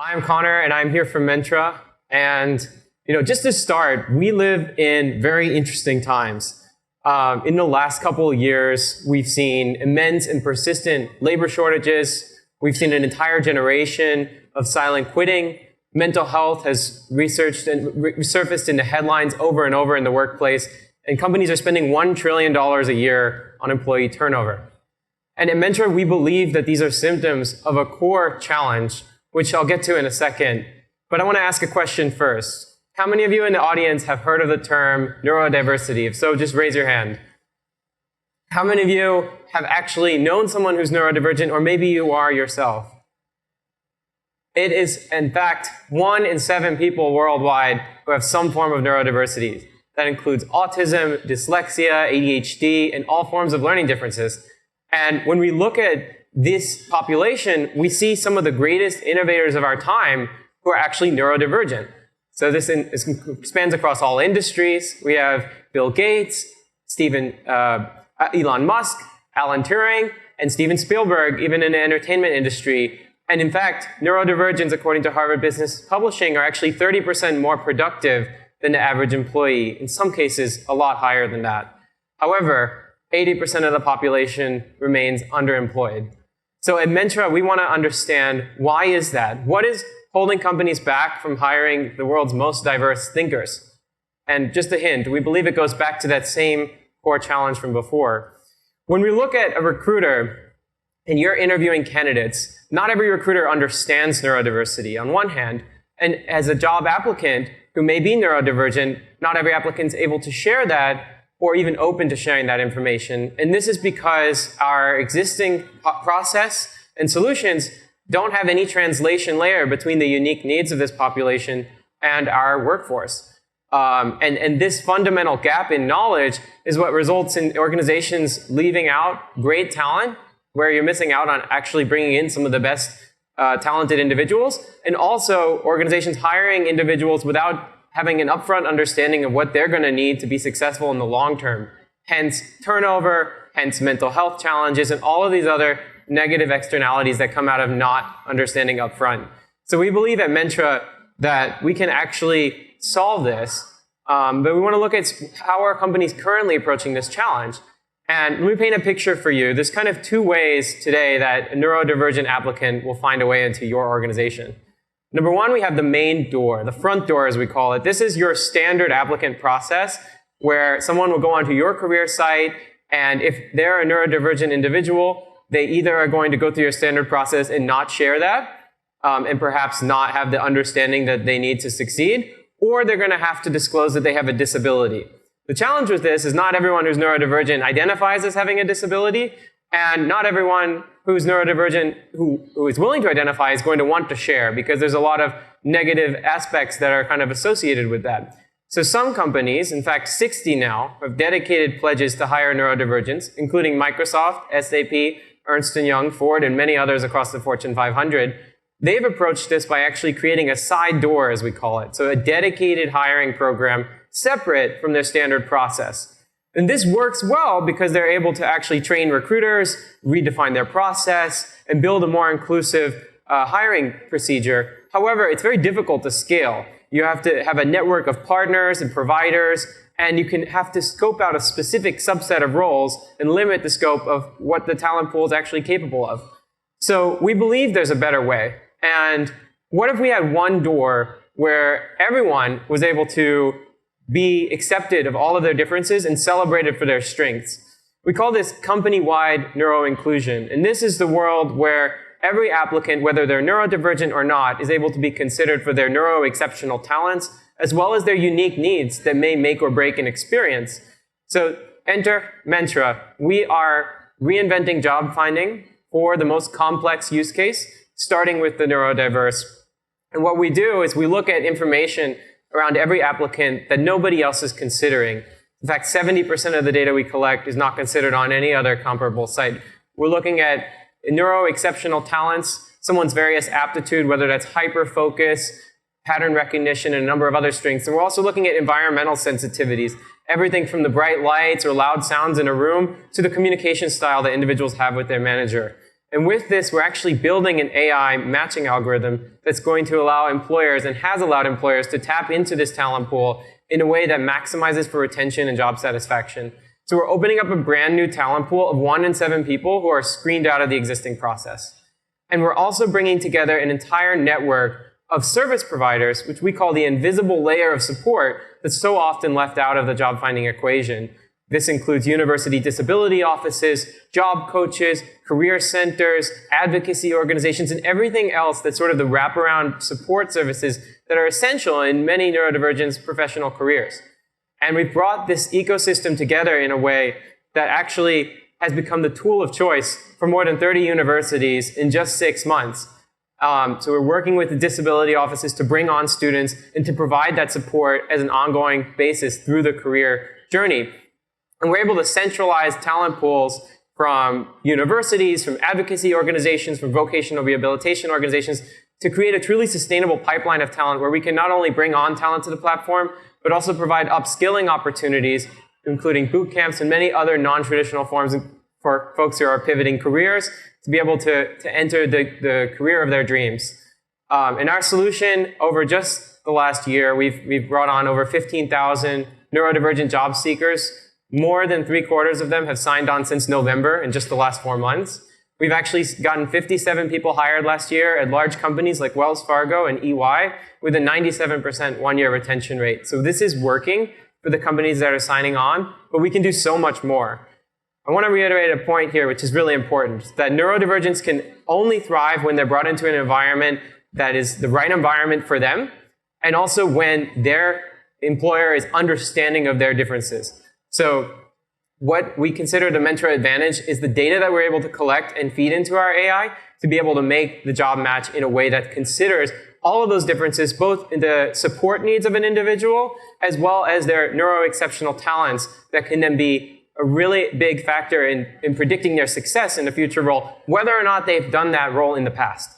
I'm Connor, and I'm here from Mentra. And just to start, we live in very interesting times. In the last couple of years, we've seen immense and persistent labor shortages. We've seen an entire generation of silent quitting. Mental health has researched and resurfaced in the headlines over and over in the workplace. And companies are spending $1 trillion a year on employee turnover. And at Mentra, we believe that these are symptoms of a core challenge, which I'll get to in a second. But I want to ask a question first. How many of you in the audience have heard of the term neurodiversity? If so, just raise your hand. How many of you have actually known someone who's neurodivergent, or maybe you are yourself? It is, in fact, 1 in 7 people worldwide who have some form of neurodiversity. That includes autism, dyslexia, ADHD, and all forms of learning differences. And when we look at this population, we see some of the greatest innovators of our time who are actually neurodivergent. So this spans across all industries. We have Bill Gates, Elon Musk, Alan Turing, and Steven Spielberg, even in the entertainment industry. And in fact, neurodivergents, according to Harvard Business Publishing, are actually 30% more productive than the average employee. In some cases, a lot higher than that. However, 80% of the population remains underemployed. So at Mentra, we want to understand, why is that? What is holding companies back from hiring the world's most diverse thinkers? And just a hint, we believe it goes back to that same core challenge from before. When we look at a recruiter and you're interviewing candidates, not every recruiter understands neurodiversity on one hand, and as a job applicant who may be neurodivergent, not every applicant is able to share that or even open to sharing that information. And this is because our existing process and solutions don't have any translation layer between the unique needs of this population and our workforce. And this fundamental gap in knowledge is what results in organizations leaving out great talent, where you're missing out on actually bringing in some of the best talented individuals, and also organizations hiring individuals without having an upfront understanding of what they're going to need to be successful in the long term. Hence turnover, hence mental health challenges, and all of these other negative externalities that come out of not understanding upfront. So we believe at Mentra that we can actually solve this, but we want to look at how are companies currently approaching this challenge. And let me paint a picture for you. There's kind of 2 ways today that a neurodivergent applicant will find a way into your organization. Number 1, we have the main door, the front door as we call it. This is your standard applicant process where someone will go onto your career site, and if they're a neurodivergent individual, they either are going to go through your standard process and not share that, and perhaps not have the understanding that they need to succeed, or they're going to have to disclose that they have a disability. The challenge with this is not everyone who's neurodivergent identifies as having a disability, and not everyone who's neurodivergent who is willing to identify is going to want to share, because there's a lot of negative aspects that are kind of associated with that. So some companies, in fact 60 now, have dedicated pledges to hire neurodivergents, including Microsoft, SAP, Ernst & Young, Ford, and many others across the Fortune 500. They've approached this by actually creating a side door, as we call it, so a dedicated hiring program separate from their standard process. And this works well because they're able to actually train recruiters, redefine their process, and build a more inclusive hiring procedure. However, it's very difficult to scale. You have to have a network of partners and providers, and you can have to scope out a specific subset of roles and limit the scope of what the talent pool is actually capable of. So we believe there's a better way. And what if we had one door where everyone was able to be accepted of all of their differences and celebrated for their strengths? We call this company-wide neuroinclusion. And this is the world where every applicant, whether they're neurodivergent or not, is able to be considered for their neuro-exceptional talents, as well as their unique needs that may make or break an experience. So enter Mentra. We are reinventing job finding for the most complex use case, starting with the neurodiverse. And what we do is we look at information around every applicant that nobody else is considering. In fact, 70% of the data we collect is not considered on any other comparable site. We're looking at neuro-exceptional talents, someone's various aptitude, whether that's hyper-focus, pattern recognition, and a number of other strengths. And we're also looking at environmental sensitivities, everything from the bright lights or loud sounds in a room to the communication style that individuals have with their manager. And with this, we're actually building an AI matching algorithm that's going to allow employers and has allowed employers to tap into this talent pool in a way that maximizes for retention and job satisfaction. So we're opening up a brand new talent pool of 1 in 7 people who are screened out of the existing process. And we're also bringing together an entire network of service providers, which we call the invisible layer of support that's so often left out of the job finding equation. This includes university disability offices, job coaches, career centers, advocacy organizations, and everything else that's sort of the wraparound support services that are essential in many neurodivergent professional careers. And we've brought this ecosystem together in a way that actually has become the tool of choice for more than 30 universities in just 6 months. So we're working with the disability offices to bring on students and to provide that support as an ongoing basis through the career journey. And we're able to centralize talent pools from universities, from advocacy organizations, from vocational rehabilitation organizations to create a truly sustainable pipeline of talent where we can not only bring on talent to the platform, but also provide upskilling opportunities, including boot camps and many other non-traditional forms for folks who are pivoting careers to be able to enter the career of their dreams. In our solution, over just the last year, we've brought on over 15,000 neurodivergent job seekers. More than 3/4 of them have signed on since November in just the last 4 months. We've actually gotten 57 people hired last year at large companies like Wells Fargo and EY with a 97% one-year retention rate. So this is working for the companies that are signing on, but we can do so much more. I want to reiterate a point here, which is really important, that neurodivergents can only thrive when they're brought into an environment that is the right environment for them, and also when their employer is understanding of their differences. So what we consider the Mentra advantage is the data that we're able to collect and feed into our AI to be able to make the job match in a way that considers all of those differences, both in the support needs of an individual, as well as their neuro-exceptional talents that can then be a really big factor in predicting their success in the future role, whether or not they've done that role in the past.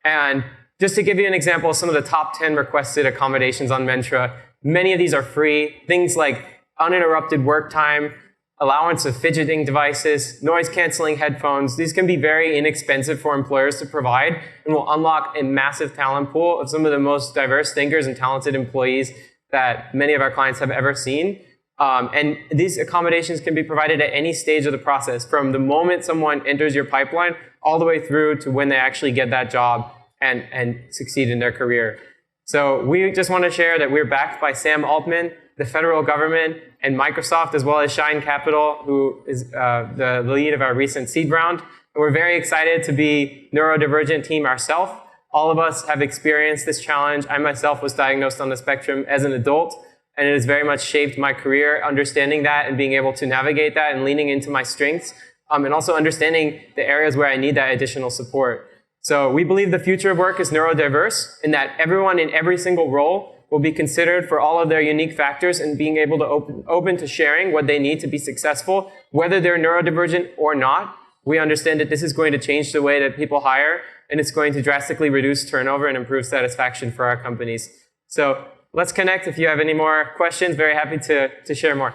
And just to give you an example of some of the top 10 requested accommodations on Mentra, many of these are free. Things like uninterrupted work time, allowance of fidgeting devices, noise-canceling headphones. These can be very inexpensive for employers to provide and will unlock a massive talent pool of some of the most diverse thinkers and talented employees that many of our clients have ever seen. And these accommodations can be provided at any stage of the process, from the moment someone enters your pipeline all the way through to when they actually get that job and succeed in their career. So we just want to share that we're backed by Sam Altman, the federal government, and Microsoft, as well as Shine Capital, who is the lead of our recent seed round. And we're very excited to be neurodivergent team ourselves. All of us have experienced this challenge. I myself was diagnosed on the spectrum as an adult, and it has very much shaped my career, understanding that and being able to navigate that and leaning into my strengths, and also understanding the areas where I need that additional support. So we believe the future of work is neurodiverse, in that everyone in every single role will be considered for all of their unique factors and being able to open to sharing what they need to be successful, whether they're neurodivergent or not. We understand that this is going to change the way that people hire, and it's going to drastically reduce turnover and improve satisfaction for our companies. So let's connect if you have any more questions. Very happy to share more.